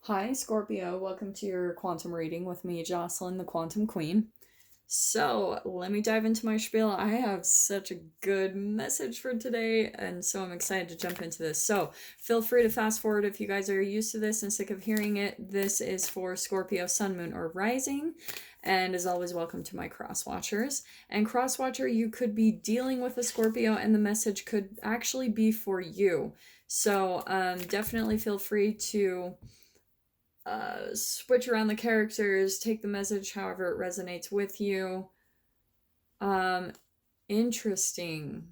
Hi, Scorpio. Welcome to your quantum reading with me, Jocelyn, the Quantum Queen. So, let me dive into my spiel. I have such a good message for today, and so I'm excited to jump into this. So, feel free to fast forward if you guys are used to this and sick of hearing it. This is for Scorpio, Sun, Moon, or Rising, and as always, welcome to my cross watchers. And cross watcher, you could be dealing with a Scorpio, and the message could actually be for you. So, definitely feel free to switch around the characters, take the message however it resonates with you. Interesting.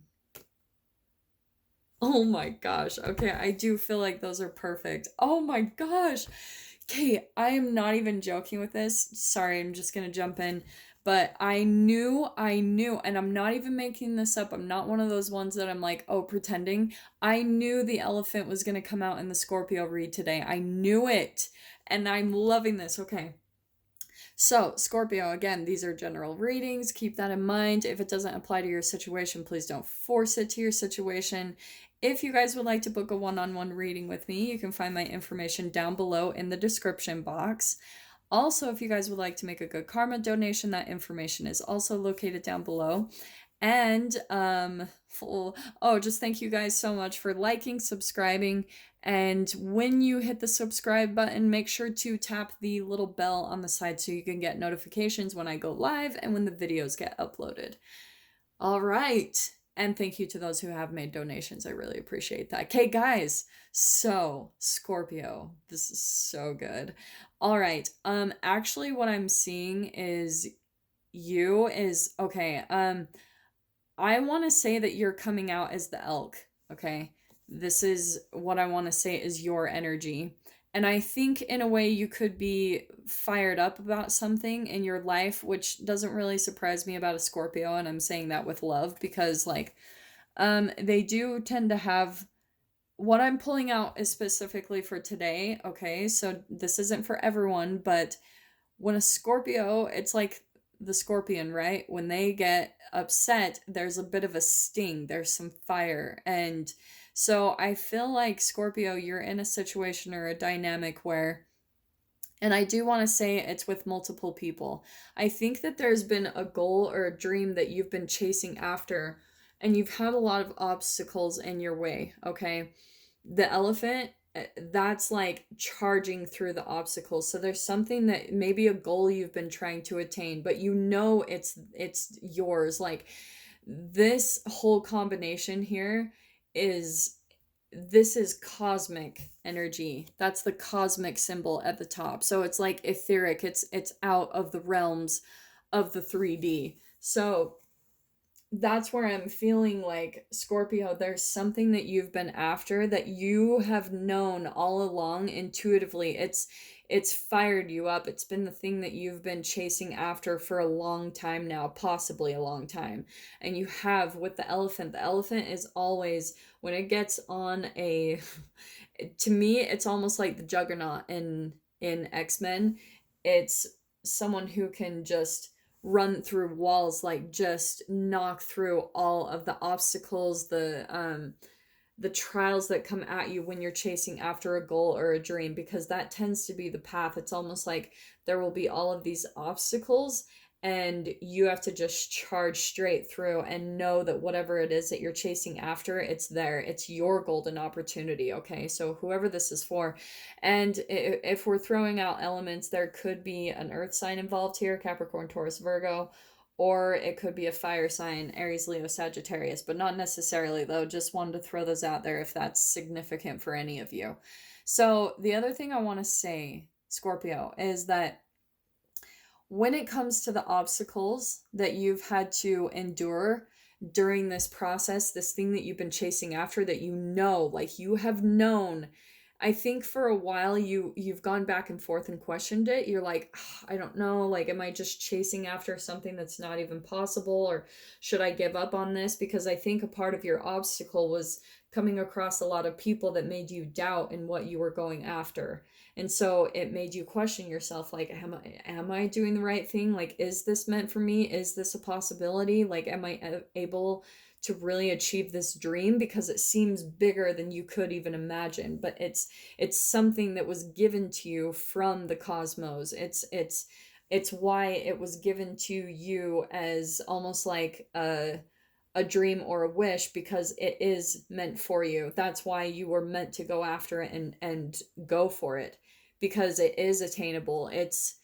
Oh my gosh. Okay, I do feel like those are perfect. Oh my gosh. Okay, I am not even joking with this. Sorry, I'm just gonna jump in. But I knew, and I'm not even making this up. I'm not one of those ones that I'm like, oh, pretending. I knew the elephant was gonna come out in the Scorpio read today. I knew it. And I'm loving this. Okay. So, Scorpio, again, these are general readings. Keep that in mind. If it doesn't apply to your situation, please don't force it to your situation. If you guys would like to book a one-on-one reading with me, you can find my information down below in the description box. Also, if you guys would like to make a good karma donation, that information is also located down below. And just thank you guys so much for liking, subscribing, and when you hit the subscribe button, make sure to tap the little bell on the side so you can get notifications when I go live and when the videos get uploaded. All right. And thank you to those who have made donations. I really appreciate that. Okay, guys. So, Scorpio, this is so good. All right. Actually what I'm seeing is okay. I want to say that you're coming out as the elk, okay? This is what I want to say is your energy. And I think in a way you could be fired up about something in your life, which doesn't really surprise me about a Scorpio, and I'm saying that with love because they do tend to have what I'm pulling out is specifically for today, okay? So this isn't for everyone, but when a Scorpio, it's like the scorpion, right? When they get upset, there's a bit of a sting, there's some fire. And so I feel like Scorpio, you're in a situation or a dynamic where, and I do want to say it's with multiple people. I think that there's been a goal or a dream that you've been chasing after, and you've had a lot of obstacles in your way, okay? The elephant, that's like charging through the obstacles. So there's something that maybe a goal you've been trying to attain, but you know it's yours. Like this whole combination here is this is cosmic energy. That's the cosmic symbol at the top. So it's like etheric. It's out of the realms of the 3D. So that's where I'm feeling like Scorpio, there's something that you've been after that you have known all along intuitively. It's fired you up. It's been the thing that you've been chasing after for a long time now, possibly a long time. And you have with the elephant. The elephant is always when it gets on a to me it's almost like the juggernaut in X-Men. It's someone who can just run through walls, like just knock through all of the obstacles, the trials that come at you when you're chasing after a goal or a dream, because that tends to be the path. It's almost like there will be all of these obstacles and you have to just charge straight through and know that whatever it is that you're chasing after, it's there. It's your golden opportunity, okay? So whoever this is for. And if we're throwing out elements, there could be an earth sign involved here, Capricorn, Taurus, Virgo, or it could be a fire sign, Aries, Leo, Sagittarius, but not necessarily though. Just wanted to throw those out there if that's significant for any of you. So the other thing I want to say, Scorpio, is that when it comes to the obstacles that you've had to endure during this process, this thing that you've been chasing after that like you have known, I think for a while you've gone back and forth and questioned it. You're like, I don't know, like am I just chasing after something that's not even possible, or should I give up on this? Because I think a part of your obstacle was coming across a lot of people that made you doubt in what you were going after. And so it made you question yourself, like, am I doing the right thing? Like, is this meant for me? Is this a possibility? Like, am I able to really achieve this dream, because it seems bigger than you could even imagine, but it's something that was given to you from the cosmos. It's why it was given to you as almost like a dream or a wish, because it is meant for you. That's why you were meant to go after it and go for it, because it is attainable. It's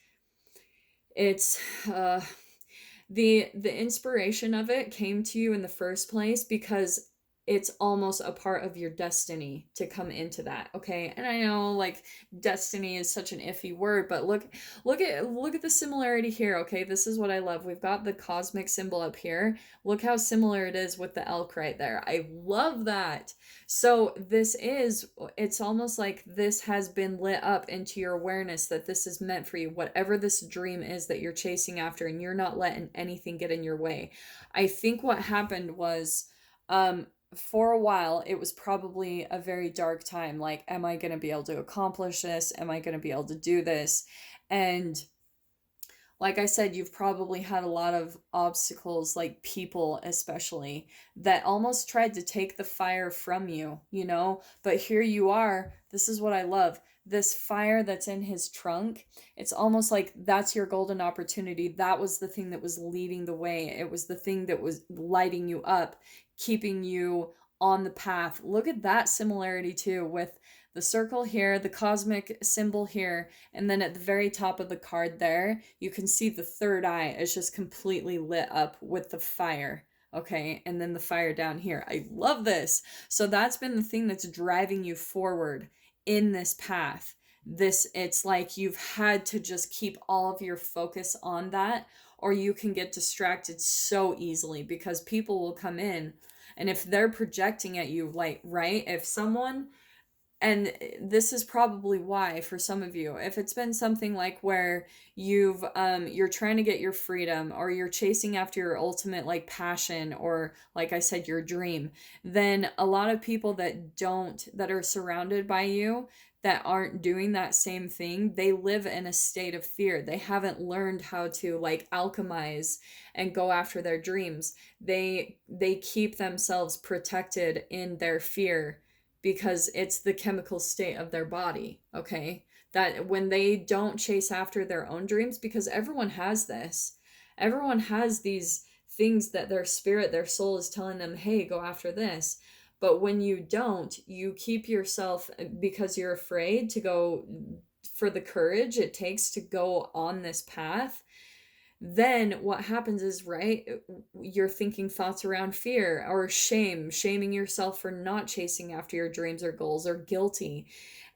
the inspiration of it came to you in the first place because it's almost a part of your destiny to come into that. Okay, and I know like destiny is such an iffy word, but look at the similarity here. Okay, this is what I love. We've got the cosmic symbol up here. Look how similar it is with the elk right there. I love that. So it's almost like this has been lit up into your awareness that this is meant for you, whatever this dream is that you're chasing after, and you're not letting anything get in your way. I think what happened was, for a while, it was probably a very dark time. Like, am I going to be able to accomplish this? Am I going to be able to do this? And like I said, you've probably had a lot of obstacles, like people especially, that almost tried to take the fire from you, you know? But here you are. This is what I love. This fire that's in his trunk, it's almost like that's your golden opportunity. That was the thing that was leading the way. It was the thing that was lighting you up, keeping you on the path. Look at that similarity too, with the circle here, the cosmic symbol here, and then at the very top of the card there, you can see the third eye is just completely lit up with the fire. Okay, and then the fire down here. I love this. So that's been the thing that's driving you forward in this path. It's like you've had to just keep all of your focus on that, or you can get distracted so easily because people will come in, and if they're projecting at you, like, right, if someone, and this is probably why for some of you, if it's been something like where you're trying to get your freedom, or you're chasing after your ultimate like passion, or like I said, your dream, then a lot of people that are surrounded by you, that aren't doing that same thing, they live in a state of fear. They haven't learned how to like alchemize and go after their dreams. They keep themselves protected in their fear, because it's the chemical state of their body. Okay, that when they don't chase after their own dreams, because everyone has this, everyone has these things that their spirit, their soul is telling them, hey, go after this. But when you don't, you keep yourself, because you're afraid to go for the courage it takes to go on this path. Then what happens is, right, you're thinking thoughts around fear or shame, shaming yourself for not chasing after your dreams or goals, or guilty.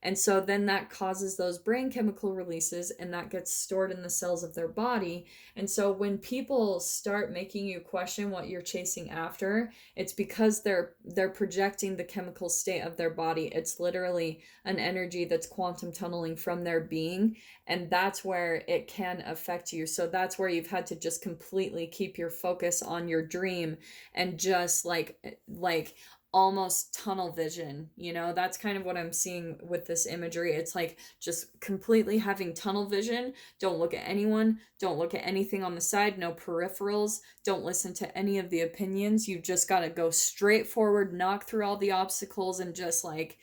And so then that causes those brain chemical releases, and that gets stored in the cells of their body. And so when people start making you question what you're chasing after, it's because they're projecting the chemical state of their body. It's literally an energy that's quantum tunneling from their being, and that's where it can affect you. So that's where you've had to just completely keep your focus on your dream, and just like almost tunnel vision. That's kind of what I'm seeing with this imagery. It's like just completely having tunnel vision. Don't look at anyone, don't look at anything on the side, no peripherals, don't listen to any of the opinions. You've just got to go straight forward, knock through all the obstacles, and just like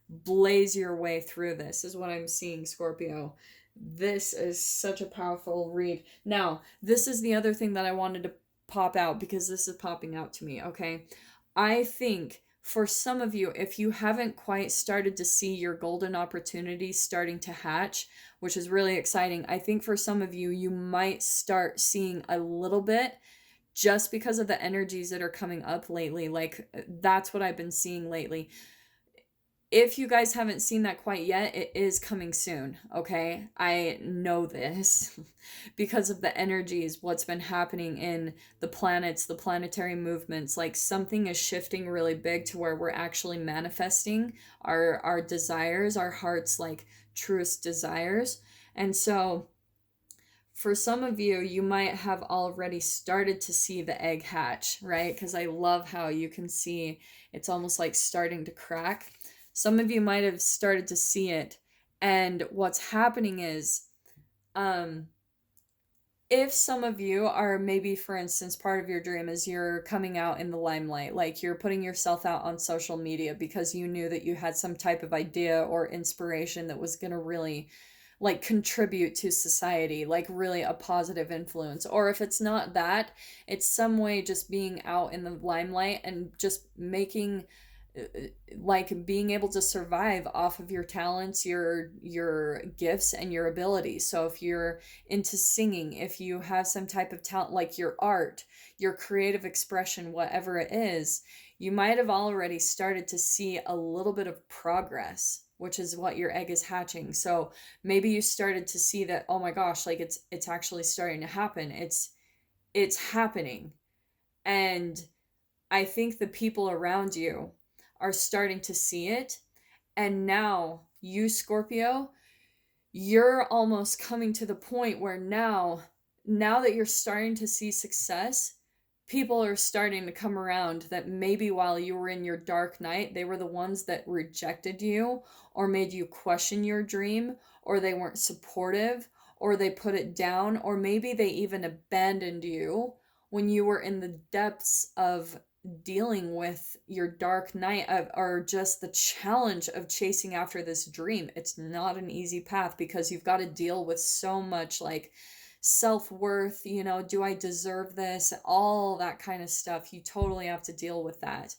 blaze your way through. This is what I'm seeing, Scorpio. This is such a powerful read. Now, this is the other thing that I wanted to pop out, because this is popping out to me. Okay, I think for some of you, if you haven't quite started to see your golden opportunities starting to hatch, which is really exciting, I think for some of you, you might start seeing a little bit, just because of the energies that are coming up lately. Like, that's what I've been seeing lately. If you guys haven't seen that quite yet, it is coming soon, okay? I know this because of the energies, what's been happening in the planets, the planetary movements. Like, something is shifting really big to where we're actually manifesting our desires, our heart's like truest desires. And so for some of you, you might have already started to see the egg hatch, right? Because I love how you can see it's almost like starting to crack. Some of you might have started to see it, and what's happening is if some of you are, maybe for instance, part of your dream is you're coming out in the limelight, like you're putting yourself out on social media because you knew that you had some type of idea or inspiration that was going to really like contribute to society, like really a positive influence. Or if it's not that, it's some way just being out in the limelight and just making like being able to survive off of your talents, your gifts and your abilities. So if you're into singing, if you have some type of talent like your art, your creative expression, whatever it is, you might have already started to see a little bit of progress, which is what your egg is hatching. So maybe you started to see that, oh my gosh, like it's actually starting to happen. It's happening. And I think the people around you are starting to see it. And now you, Scorpio, you're almost coming to the point where now that you're starting to see success, people are starting to come around that maybe while you were in your dark night, they were the ones that rejected you or made you question your dream, or they weren't supportive, or they put it down, or maybe they even abandoned you when you were in the depths of dealing with your dark night of, or just the challenge of chasing after this dream. It's not an easy path because you've got to deal with so much like self-worth, you know, do I deserve this, all that kind of stuff. You totally have to deal with that.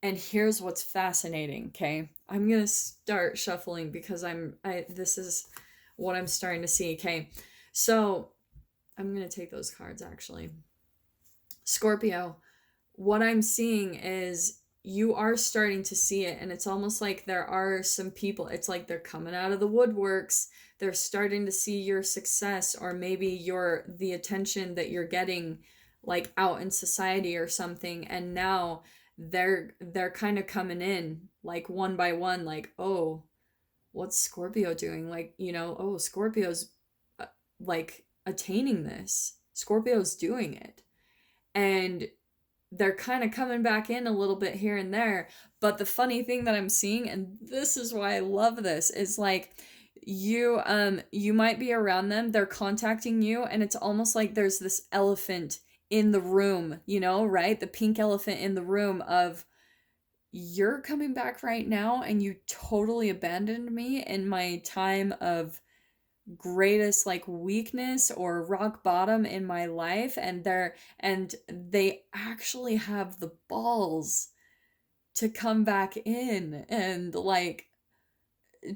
And here's what's fascinating. Okay, I'm gonna start shuffling because I this is what I'm starting to see. Okay, so I'm gonna take those cards actually. Scorpio, what I'm seeing is you are starting to see it, and it's almost like there are some people, it's like they're coming out of the woodworks. They're starting to see your success, or maybe the attention that you're getting like out in society or something, and now they're kind of coming in like one by one, like, oh, what's Scorpio doing? Like, you know, oh, Scorpio's like attaining this. Scorpio's doing it. And they're kind of coming back in a little bit here and there. But the funny thing that I'm seeing, and this is why I love this, is like you might be around them, they're contacting you, and it's almost like there's this elephant in the room, you know, right? The pink elephant in the room of, you're coming back right now and you totally abandoned me in my time of greatest like weakness or rock bottom in my life, and they actually have the balls to come back in and like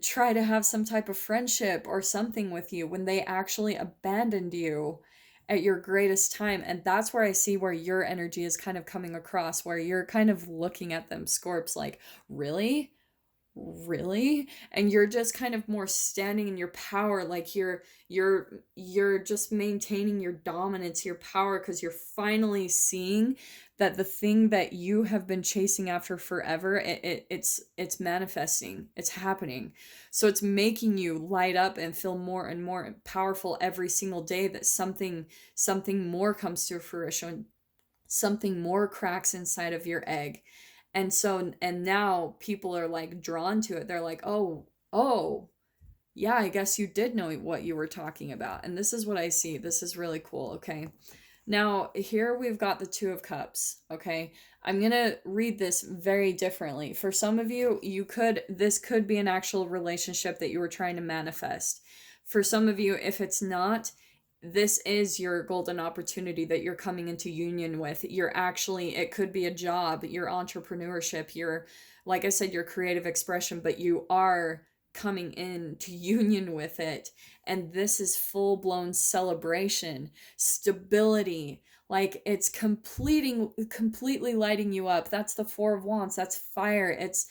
try to have some type of friendship or something with you when they actually abandoned you at your greatest time. And that's where I see where your energy is kind of coming across, where you're kind of looking at them, Scorps, like, really, really? And you're just kind of more standing in your power, like you're just maintaining your dominance, your power, because you're finally seeing that the thing that you have been chasing after forever, it's manifesting, it's happening. So it's making you light up and feel more and more powerful every single day, that something more comes to fruition, something more cracks inside of your egg. And so, and now people are like drawn to it. They're like, oh, oh, yeah, I guess you did know what you were talking about. And this is what I see. This is really cool. Okay. Now, here we've got the Two of Cups. Okay. I'm going to read this very differently. For some of you, this could be an actual relationship that you were trying to manifest. For some of you, if it's not, this is your golden opportunity that you're coming into union with. It could be a job, your entrepreneurship, your, like I said, your creative expression, but you are coming into union with it. And this is full blown celebration, stability. Like it's completely lighting you up. That's the Four of Wands. That's fire. It's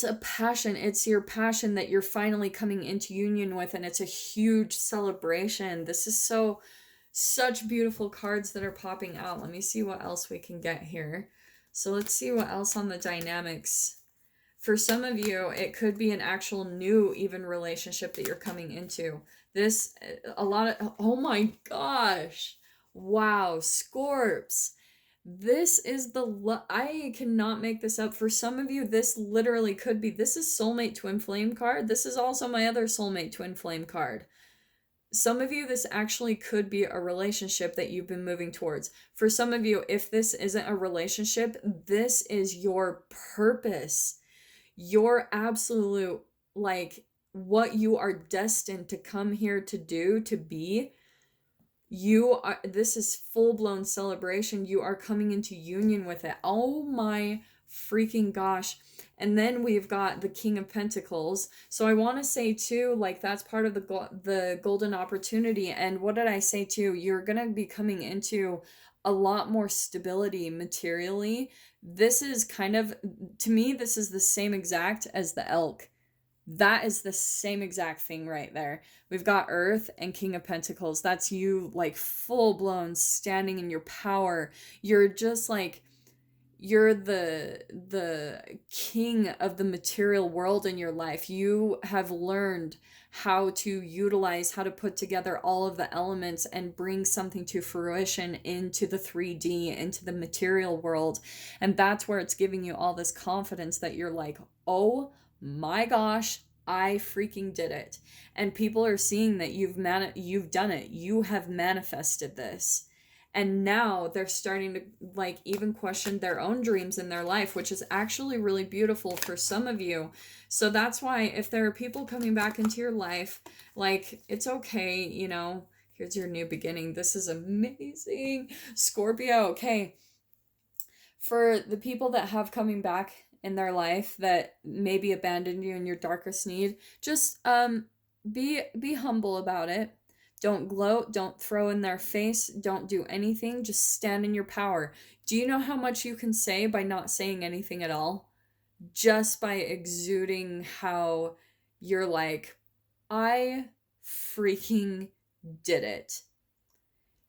a passion. It's your passion that you're finally coming into union with, and it's a huge celebration. This is such beautiful cards that are popping out. Let me see what else we can get here. So let's see what else on the dynamics. For some of you, it could be an actual new even relationship that you're coming into. Oh my gosh. Wow, Scorps. This is I cannot make this up. For some of you, this literally could be, this is soulmate twin flame card. This is also my other soulmate twin flame card. Some of you, this actually could be a relationship that you've been moving towards. For some of you, if this isn't a relationship, this is your purpose, your absolute, like, what you are destined to come here to do, to be. You are, this is full-blown celebration. You are coming into union with it. Oh my freaking gosh. And then we've got the King of Pentacles. So I want to say too, like, that's part of the golden opportunity. And what did I say too? You're going to be coming into a lot more stability materially. This is kind of, to me, this is the same exact as the elk. That is the same exact thing right there. We've got Earth and King of Pentacles. That's you, like, full blown standing in your power. You're just like, you're the king of the material world in your life. You have learned how to utilize, how to put together all of the elements and bring something to fruition into the 3D, into the material world. And that's where it's giving you all this confidence that you're like, oh my gosh, I freaking did it. And people are seeing that you've done it. You have manifested this. And now they're starting to, like, even question their own dreams in their life, which is actually really beautiful for some of you. So that's why if there are people coming back into your life, like, it's okay, you know, here's your new beginning. This is amazing. Scorpio, okay. For the people that have coming back in their life that maybe abandoned you in your darkest need, just be humble about it. Don't gloat, don't throw in their face, don't do anything, just stand in your power. Do you know how much you can say by not saying anything at all? Just by exuding how you're like, I freaking did it.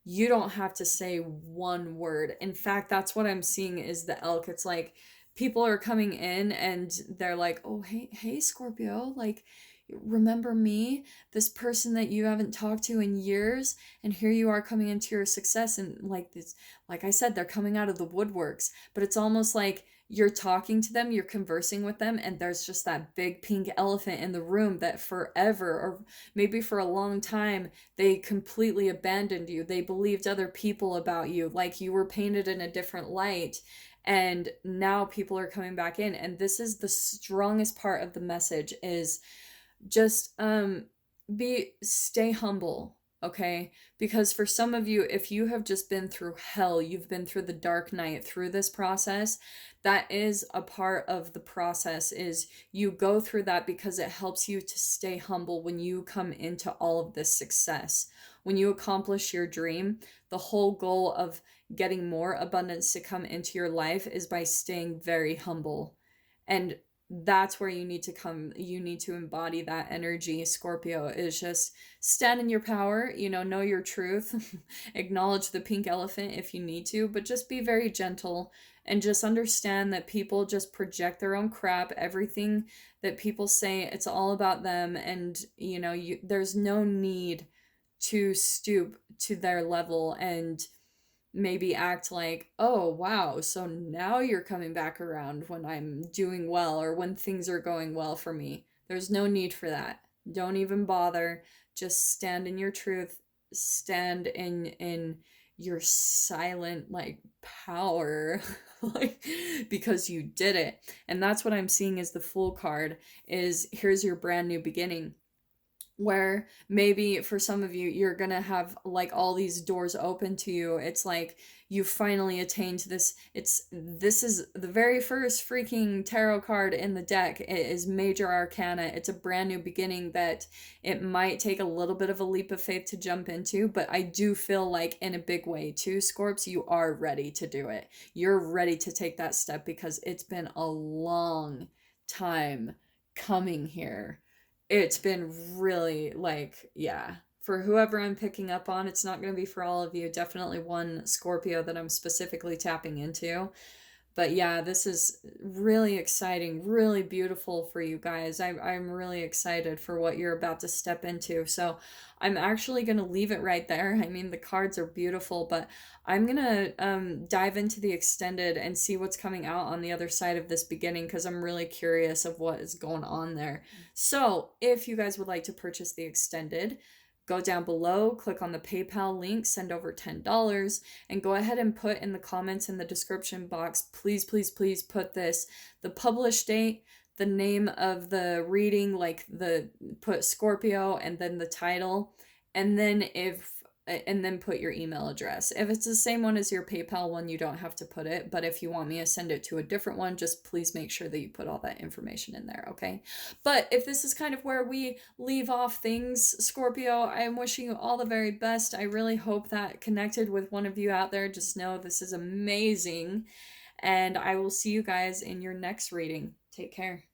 You don't have to say one word. In fact, that's what I'm seeing is the elk. It's like people are coming in and they're like, oh, hey, Scorpio, like, remember me, this person that you haven't talked to in years, and here you are coming into your success. And like this, like I said, they're coming out of the woodworks, but it's almost like you're talking to them, you're conversing with them, and there's just that big pink elephant in the room that forever, or maybe for a long time, they completely abandoned you. They believed other people about you, like you were painted in a different light. And now people are coming back in, and this is the strongest part of the message is just stay humble, okay? Because for some of you, if you have just been through hell, you've been through the dark night through this process, that is a part of the process, is you go through that because it helps you to stay humble when you come into all of this success. When you accomplish your dream, the whole goal of getting more abundance to come into your life is by staying very humble. And that's where you need to come. You need to embody that energy. Scorpio is just stand in your power, know your truth, acknowledge the pink elephant if you need to, but just be very gentle and just understand that people just project their own crap. Everything that people say, it's all about them. And, there's no need to stoop to their level and maybe act like, oh, wow, so now you're coming back around when I'm doing well or when things are going well for me. There's no need for that. Don't even bother. Just stand in your truth. Stand in your silent, like, power. Like, because you did it. And that's what I'm seeing is the Fool card is here's your brand new beginning, where maybe for some of you, you're gonna have like all these doors open to you. It's like you finally attained this. This is the very first freaking tarot card in the deck. It is Major Arcana. It's a brand new beginning that it might take a little bit of a leap of faith to jump into, but I do feel like in a big way too, Scorps, you are ready to do it. You're ready to take that step because it's been a long time coming here. It's been really, like, yeah, for whoever I'm picking up on, it's not going to be for all of you. Definitely one Scorpio that I'm specifically tapping into. But yeah, this is really exciting, really beautiful for you guys. I'm really excited for what you're about to step into. So I'm actually going to leave it right there. I mean, the cards are beautiful, but I'm going to dive into the extended and see what's coming out on the other side of this beginning because I'm really curious of what is going on there. So if you guys would like to purchase the extended, go down below, click on the PayPal link, send over $10, and go ahead and put in the comments in the description box, please, please, please put this, the published date, the name of the reading, like put Scorpio and then the title, and then put your email address. If it's the same one as your PayPal one, you don't have to put it, but if you want me to send it to a different one, just please make sure that you put all that information in there, okay? But if this is kind of where we leave off things, Scorpio, I am wishing you all the very best. I really hope that connected with one of you out there. Just know this is amazing, and I will see you guys in your next reading. Take care.